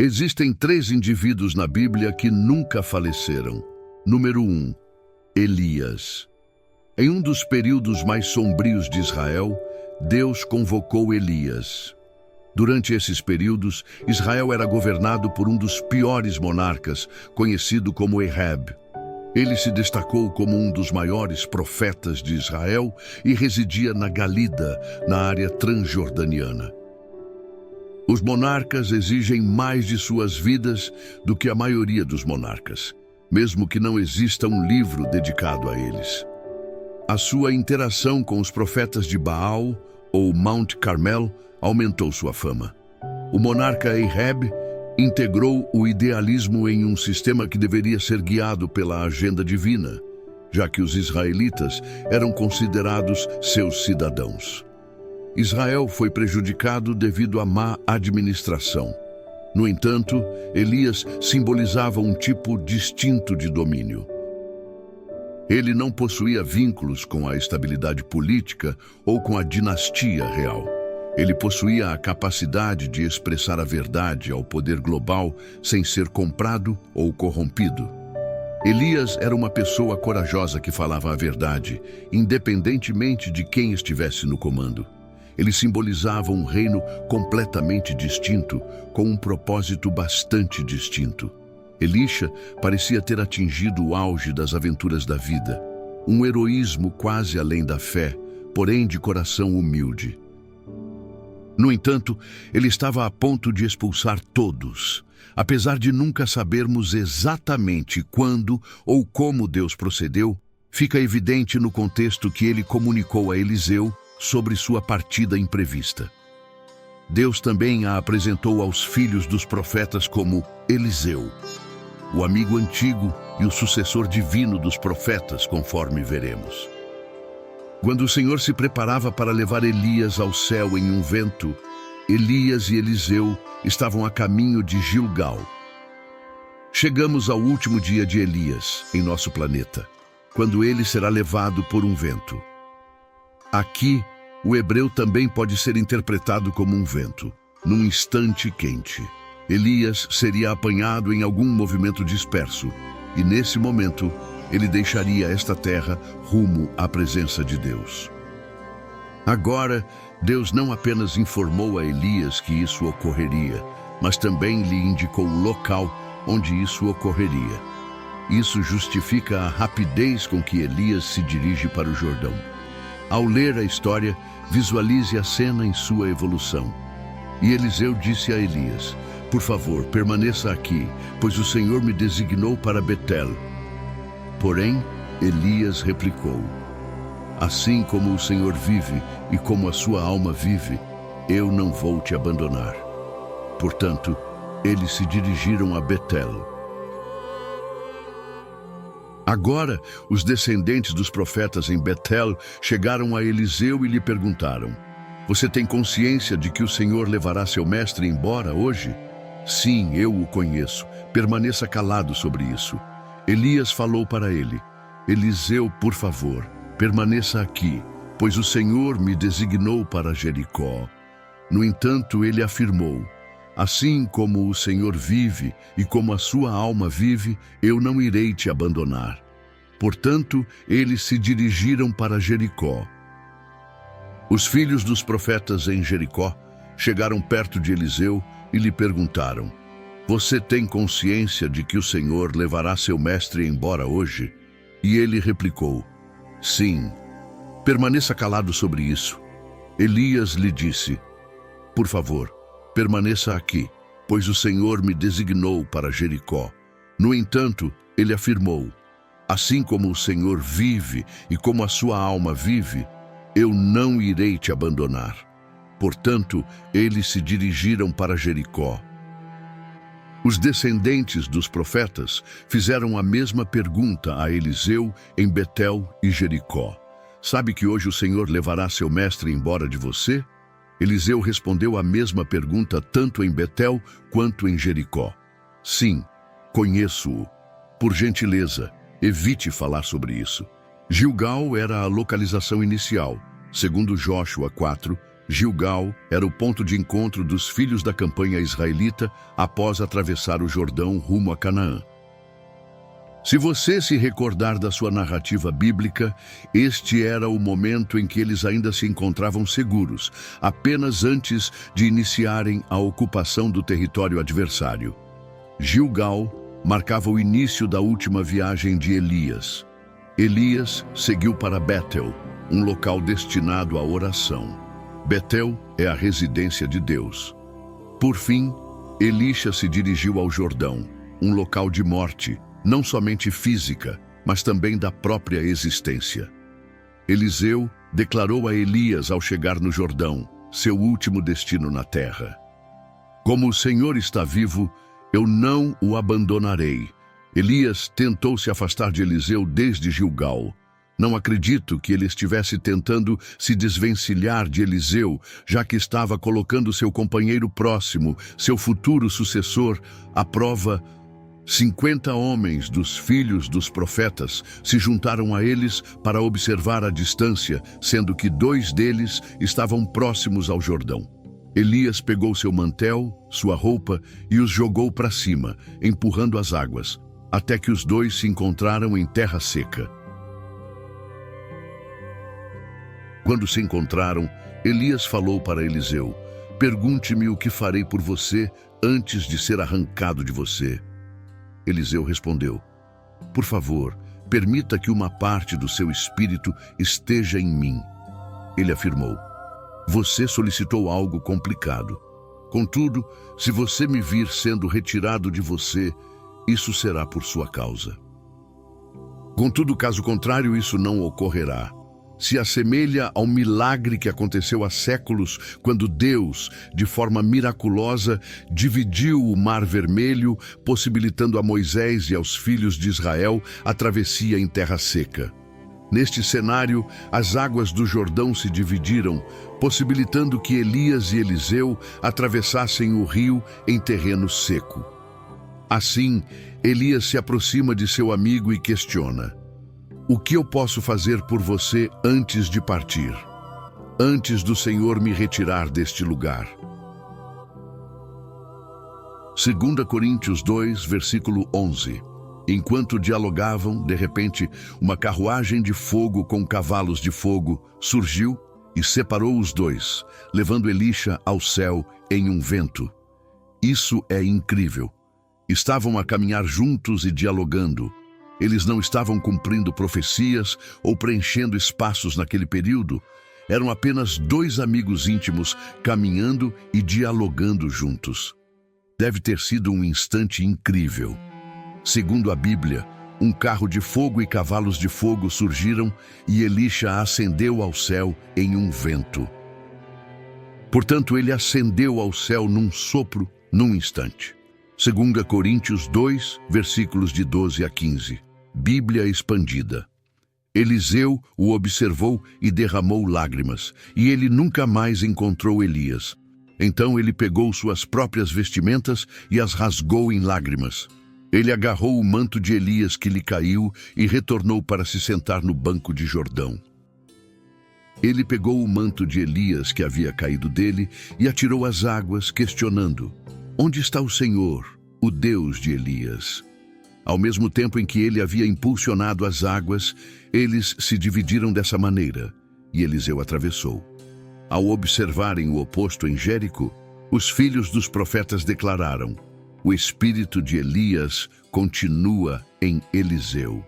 Existem 3 indivíduos na Bíblia que nunca faleceram. Número 1, Elias. Em um dos períodos mais sombrios de Israel, Deus convocou Elias. Durante esses períodos, Israel era governado por um dos piores monarcas, conhecido como Ehab. Ele se destacou como um dos maiores profetas de Israel e residia na Galida, na área transjordaniana. Os monarcas exigem mais de suas vidas do que a maioria dos monarcas, mesmo que não exista um livro dedicado a eles. A sua interação com os profetas de Baal, ou Monte Carmel, aumentou sua fama. O monarca Ehab integrou o idealismo em um sistema que deveria ser guiado pela agenda divina, já que os israelitas eram considerados seus cidadãos. Israel foi prejudicado devido à má administração. No entanto, Elias simbolizava um tipo distinto de domínio. Ele não possuía vínculos com a estabilidade política ou com a dinastia real. Ele possuía a capacidade de expressar a verdade ao poder global sem ser comprado ou corrompido. Elias era uma pessoa corajosa que falava a verdade, independentemente de quem estivesse no comando. Ele simbolizava um reino completamente distinto, com um propósito bastante distinto. Elisha parecia ter atingido o auge das aventuras da vida, um heroísmo quase além da fé, porém de coração humilde. No entanto, ele estava a ponto de expulsar todos. Apesar de nunca sabermos exatamente quando ou como Deus procedeu, fica evidente no contexto que ele comunicou a Eliseu sobre sua partida imprevista. Deus também a apresentou aos filhos dos profetas como Eliseu, o amigo antigo e o sucessor divino dos profetas, conforme veremos. Quando o Senhor se preparava para levar Elias ao céu em um vento, Elias e Eliseu estavam a caminho de Gilgal. Chegamos ao último dia de Elias em nosso planeta, quando ele será levado por um vento. Aqui, o hebreu também pode ser interpretado como um vento, num instante quente. Elias seria apanhado em algum movimento disperso, e nesse momento, ele deixaria esta terra rumo à presença de Deus. Agora, Deus não apenas informou a Elias que isso ocorreria, mas também lhe indicou o local onde isso ocorreria. Isso justifica a rapidez com que Elias se dirige para o Jordão. Ao ler a história, visualize a cena em sua evolução. E Eliseu disse a Elias: "Por favor, permaneça aqui, pois o Senhor me designou para Betel." Porém, Elias replicou: "Assim como o Senhor vive e como a sua alma vive, eu não vou te abandonar." Portanto, eles se dirigiram a Betel. Agora, os descendentes dos profetas em Betel chegaram a Eliseu e lhe perguntaram: "Você tem consciência de que o Senhor levará seu mestre embora hoje?" "Sim, eu o conheço. Permaneça calado sobre isso." Elias falou para ele: "Eliseu, por favor, permaneça aqui, pois o Senhor me designou para Jericó." No entanto, ele afirmou: "Assim como o Senhor vive e como a sua alma vive, eu não irei te abandonar." Portanto, eles se dirigiram para Jericó. Os filhos dos profetas em Jericó chegaram perto de Eliseu e lhe perguntaram: "Você tem consciência de que o Senhor levará seu mestre embora hoje?" E ele replicou: "Sim." "Permaneça calado sobre isso." Elias lhe disse: "Por favor, permaneça aqui, pois o Senhor me designou para Jericó." No entanto, ele afirmou: "Assim como o Senhor vive e como a sua alma vive, eu não irei te abandonar." Portanto, eles se dirigiram para Jericó. Os descendentes dos profetas fizeram a mesma pergunta a Eliseu em Betel e Jericó: "Sabe que hoje o Senhor levará seu mestre embora de você?" Eliseu respondeu a mesma pergunta tanto em Betel quanto em Jericó: "Sim, conheço-o. Por gentileza, evite falar sobre isso." Gilgal era a localização inicial, segundo Jóshua 4, Gilgal era o ponto de encontro dos filhos da campanha israelita após atravessar o Jordão rumo a Canaã. Se você se recordar da sua narrativa bíblica, este era o momento em que eles ainda se encontravam seguros, apenas antes de iniciarem a ocupação do território adversário. Gilgal marcava o início da última viagem de Elias. Elias seguiu para Betel, um local destinado à oração. Betel é a residência de Deus. Por fim, Elisha se dirigiu ao Jordão, um local de morte, não somente física, mas também da própria existência. Eliseu declarou a Elias ao chegar no Jordão, seu último destino na terra: "Como o Senhor está vivo, eu não o abandonarei." Elias tentou se afastar de Eliseu desde Gilgal. Não acredito que ele estivesse tentando se desvencilhar de Eliseu, já que estava colocando seu companheiro próximo, seu futuro sucessor, à prova. 50 homens dos filhos dos profetas se juntaram a eles para observar a distância, sendo que 2 deles estavam próximos ao Jordão. Elias pegou seu mantel, sua roupa e os jogou para cima, empurrando as águas, até que os 2 se encontraram em terra seca. Quando se encontraram, Elias falou para Eliseu: "Pergunte-me o que farei por você antes de ser arrancado de você." Eliseu respondeu: "Por favor, permita que uma parte do seu espírito esteja em mim." Ele afirmou: "Você solicitou algo complicado. Contudo, se você me vir sendo retirado de você, isso será por sua causa. Contudo, caso contrário, isso não ocorrerá. Se assemelha ao milagre que aconteceu há séculos, quando Deus, de forma miraculosa, dividiu o Mar Vermelho, possibilitando a Moisés e aos filhos de Israel a travessia em terra seca. Neste cenário, as águas do Jordão se dividiram, possibilitando que Elias e Eliseu atravessassem o rio em terreno seco. Assim, Elias se aproxima de seu amigo e questiona: "O que eu posso fazer por você antes de partir? Antes do Senhor me retirar deste lugar?" 2 Coríntios 2, versículo 11. Enquanto dialogavam, de repente, uma carruagem de fogo com cavalos de fogo surgiu e separou os 2, levando Elisha ao céu em um vento. Isso é incrível. Estavam a caminhar juntos e dialogando. Eles não estavam cumprindo profecias ou preenchendo espaços naquele período. Eram apenas 2 amigos íntimos caminhando e dialogando juntos. Deve ter sido um instante incrível. Segundo a Bíblia, um carro de fogo e cavalos de fogo surgiram e Elisha ascendeu ao céu em um vento. Portanto, ele ascendeu ao céu num sopro, num instante. 2 Coríntios 2, versículos de 12 a 15. Bíblia expandida. Eliseu o observou e derramou lágrimas, e ele nunca mais encontrou Elias. Então ele pegou suas próprias vestimentas e as rasgou em lágrimas. Ele agarrou o manto de Elias que lhe caiu e retornou para se sentar no banco de Jordão. Ele pegou o manto de Elias que havia caído dele e atirou às águas, questionando: "Onde está o Senhor, o Deus de Elias?" Ao mesmo tempo em que ele havia impulsionado as águas, eles se dividiram dessa maneira, e Eliseu atravessou. Ao observarem o oposto em Jerico, os filhos dos profetas declararam: "O espírito de Elias continua em Eliseu."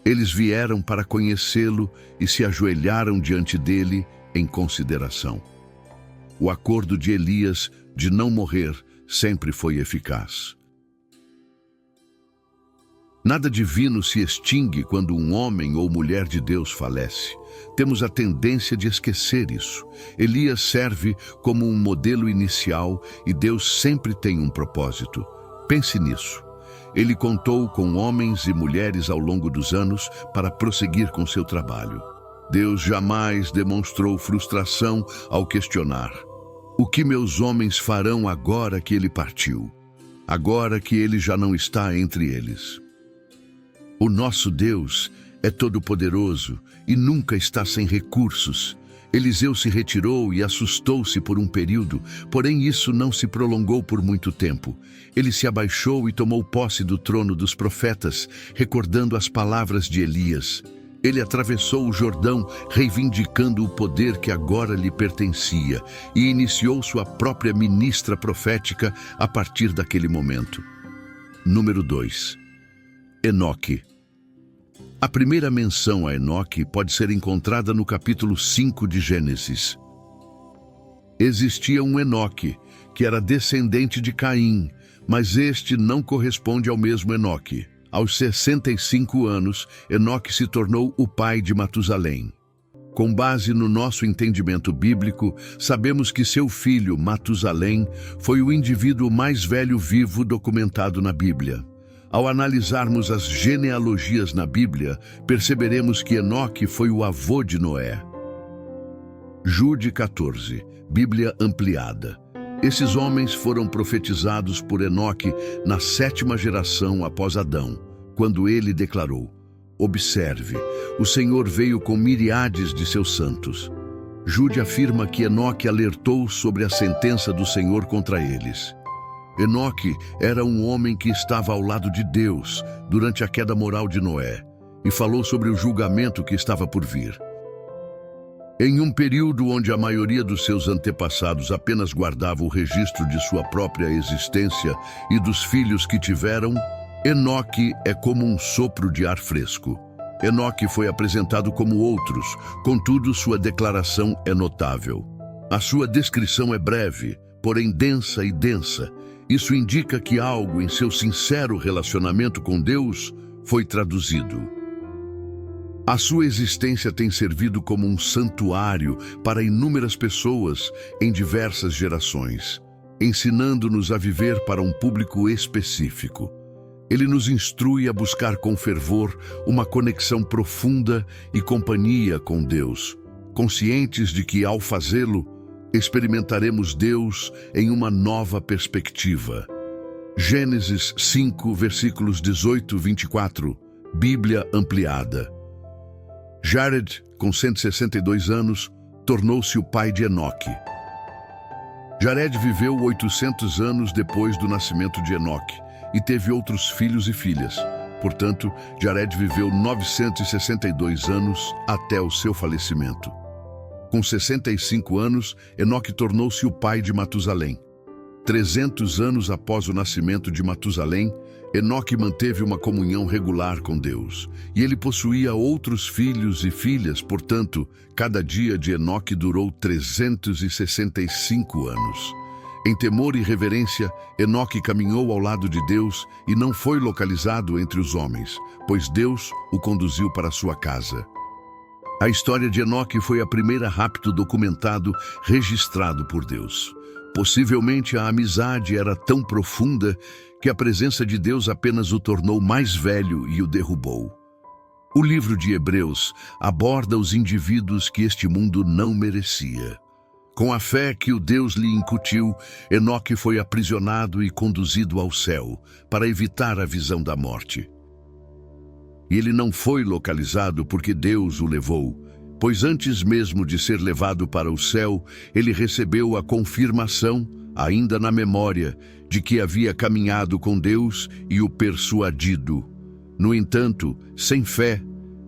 Eles vieram para conhecê-lo e se ajoelharam diante dele em consideração. O acordo de Elias de não morrer sempre foi eficaz. Nada divino se extingue quando um homem ou mulher de Deus falece. Temos a tendência de esquecer isso. Elias serve como um modelo inicial e Deus sempre tem um propósito. Pense nisso. Ele contou com homens e mulheres ao longo dos anos para prosseguir com seu trabalho. Deus jamais demonstrou frustração ao questionar: "O que meus homens farão agora que ele partiu? Agora que ele já não está entre eles?" O nosso Deus é todo-poderoso e nunca está sem recursos. Eliseu se retirou e assustou-se por um período, porém isso não se prolongou por muito tempo. Ele se abaixou e tomou posse do trono dos profetas, recordando as palavras de Elias. Ele atravessou o Jordão, reivindicando o poder que agora lhe pertencia, e iniciou sua própria ministra profética a partir daquele momento. Número 2. Enoque. A primeira menção a Enoque pode ser encontrada no capítulo 5 de Gênesis. Existia um Enoque, que era descendente de Caim, mas este não corresponde ao mesmo Enoque. Aos 65 anos, Enoque se tornou o pai de Matusalém. Com base no nosso entendimento bíblico, sabemos que seu filho, Matusalém, foi o indivíduo mais velho vivo documentado na Bíblia. Ao analisarmos as genealogias na Bíblia, perceberemos que Enoque foi o avô de Noé. Jude 14, Bíblia ampliada. Esses homens foram profetizados por Enoque na 7ª geração após Adão, quando ele declarou: observe, o Senhor veio com miriades de seus santos. Jude afirma que Enoque alertou sobre a sentença do Senhor contra eles. Enoque era um homem que estava ao lado de Deus durante a queda moral de Noé e falou sobre o julgamento que estava por vir. Em um período onde a maioria dos seus antepassados apenas guardava o registro de sua própria existência e dos filhos que tiveram, Enoque é como um sopro de ar fresco. Enoque foi apresentado como outros, contudo sua declaração é notável. A sua descrição é breve, porém densa e densa. Isso indica que algo em seu sincero relacionamento com Deus foi traduzido. A sua existência tem servido como um santuário para inúmeras pessoas em diversas gerações, ensinando-nos a viver para um público específico. Ele nos instrui a buscar com fervor uma conexão profunda e companhia com Deus, conscientes de que, ao fazê-lo, experimentaremos Deus em uma nova perspectiva. Gênesis 5, versículos 18 e 24, Bíblia ampliada. Jared, com 162 anos, tornou-se o pai de Enoque. Jared viveu 800 anos depois do nascimento de Enoque e teve outros filhos e filhas. Portanto, Jared viveu 962 anos até o seu falecimento. Com 65 anos, Enoque tornou-se o pai de Matusalém. 300 anos após o nascimento de Matusalém, Enoque manteve uma comunhão regular com Deus, e ele possuía outros filhos e filhas, portanto, cada dia de Enoque durou 365 anos. Em temor e reverência, Enoque caminhou ao lado de Deus e não foi localizado entre os homens, pois Deus o conduziu para sua casa. A história de Enoque foi a primeira rapto documentado registrado por Deus. Possivelmente a amizade era tão profunda que a presença de Deus apenas o tornou mais velho e o derrubou. O livro de Hebreus aborda os indivíduos que este mundo não merecia. Com a fé que o Deus lhe incutiu, Enoque foi aprisionado e conduzido ao céu para evitar a visão da morte. E ele não foi localizado porque Deus o levou, pois antes mesmo de ser levado para o céu, ele recebeu a confirmação, ainda na memória, de que havia caminhado com Deus e o persuadido. No entanto, sem fé,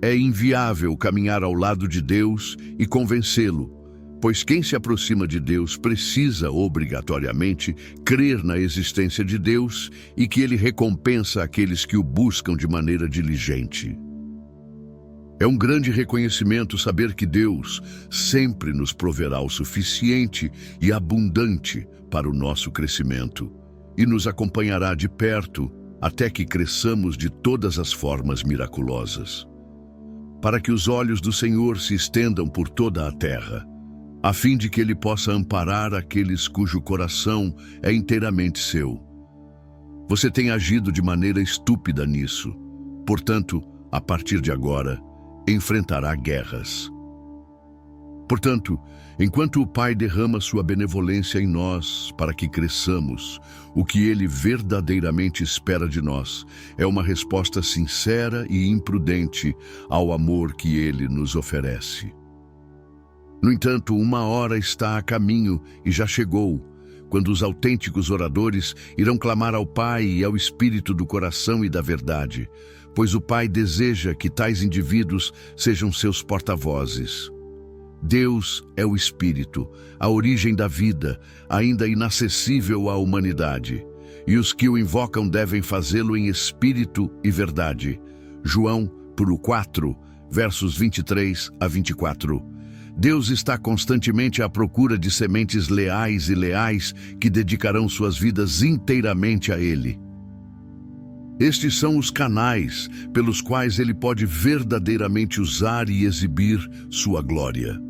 é inviável caminhar ao lado de Deus e convencê-lo, pois quem se aproxima de Deus precisa, obrigatoriamente, crer na existência de Deus e que Ele recompensa aqueles que o buscam de maneira diligente. É um grande reconhecimento saber que Deus sempre nos proverá o suficiente e abundante para o nosso crescimento e nos acompanhará de perto até que cresçamos de todas as formas miraculosas. Para que os olhos do Senhor se estendam por toda a terra, a fim de que Ele possa amparar aqueles cujo coração é inteiramente seu. Você tem agido de maneira estúpida nisso. Portanto, a partir de agora, enfrentará guerras. Portanto, enquanto o Pai derrama sua benevolência em nós para que cresçamos, o que Ele verdadeiramente espera de nós é uma resposta sincera e imprudente ao amor que Ele nos oferece. No entanto, uma hora está a caminho e já chegou, quando os autênticos oradores irão clamar ao Pai e ao Espírito do coração e da verdade, pois o Pai deseja que tais indivíduos sejam seus porta-vozes. Deus é o Espírito, a origem da vida, ainda inacessível à humanidade, e os que o invocam devem fazê-lo em espírito e verdade. João 4, versos 23 a 24. Deus está constantemente à procura de sementes leais e leais que dedicarão suas vidas inteiramente a Ele. Estes são os canais pelos quais Ele pode verdadeiramente usar e exibir sua glória.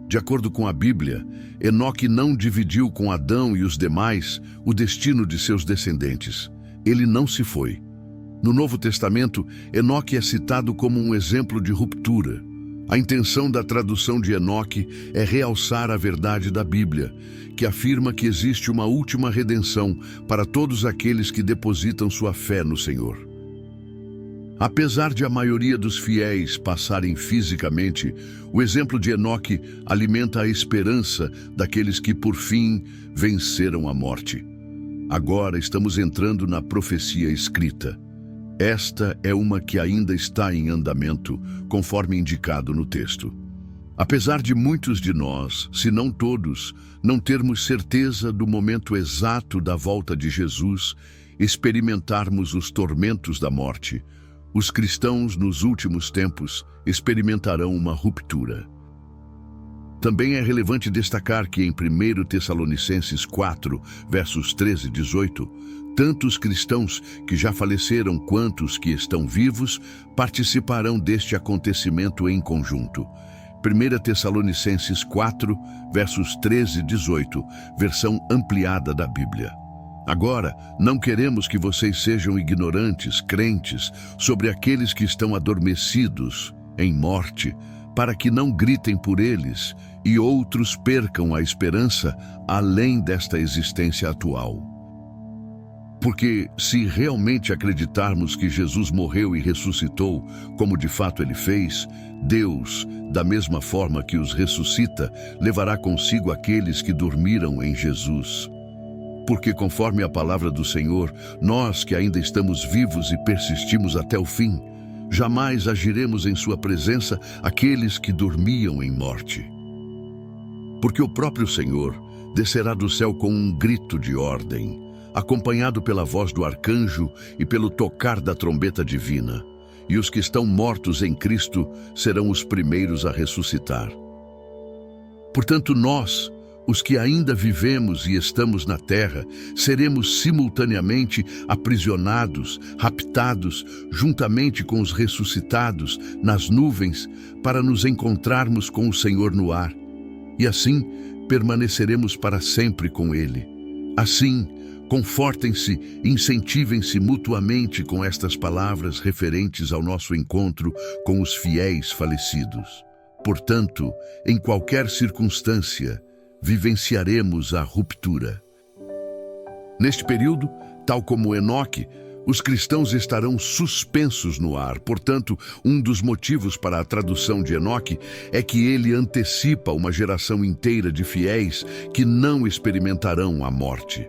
De acordo com a Bíblia, Enoque não dividiu com Adão e os demais o destino de seus descendentes. Ele não se foi. No Novo Testamento, Enoque é citado como um exemplo de ruptura. A intenção da tradução de Enoque é realçar a verdade da Bíblia, que afirma que existe uma última redenção para todos aqueles que depositam sua fé no Senhor. Apesar de a maioria dos fiéis passarem fisicamente, o exemplo de Enoque alimenta a esperança daqueles que, por fim, venceram a morte. Agora estamos entrando na profecia escrita. Esta é uma que ainda está em andamento, conforme indicado no texto. Apesar de muitos de nós, se não todos, não termos certeza do momento exato da volta de Jesus, experimentarmos os tormentos da morte, os cristãos nos últimos tempos experimentarão uma ruptura. Também é relevante destacar que em 1 Tessalonicenses 4, versos 13 e 18, tanto os cristãos que já faleceram quanto os que estão vivos participarão deste acontecimento em conjunto. 1 Tessalonicenses 4, versos 13 e 18, versão ampliada da Bíblia. Agora, não queremos que vocês sejam ignorantes, crentes, sobre aqueles que estão adormecidos em morte, para que não gritem por eles e outros percam a esperança além desta existência atual. Porque, se realmente acreditarmos que Jesus morreu e ressuscitou, como de fato ele fez, Deus, da mesma forma que os ressuscita, levará consigo aqueles que dormiram em Jesus. Porque, conforme a palavra do Senhor, nós que ainda estamos vivos e persistimos até o fim, jamais agiremos em sua presença aqueles que dormiam em morte. Porque o próprio Senhor descerá do céu com um grito de ordem, acompanhado pela voz do arcanjo e pelo tocar da trombeta divina, e os que estão mortos em Cristo serão os primeiros a ressuscitar. Portanto, nós, os que ainda vivemos e estamos na terra, seremos simultaneamente aprisionados, raptados, juntamente com os ressuscitados, nas nuvens, para nos encontrarmos com o Senhor no ar. E assim, permaneceremos para sempre com Ele. Assim, confortem-se, incentivem-se mutuamente com estas palavras referentes ao nosso encontro com os fiéis falecidos. Portanto, em qualquer circunstância, vivenciaremos a ruptura. Neste período, tal como Enoque, os cristãos estarão suspensos no ar. Portanto, um dos motivos para a tradução de Enoque é que ele antecipa uma geração inteira de fiéis que não experimentarão a morte.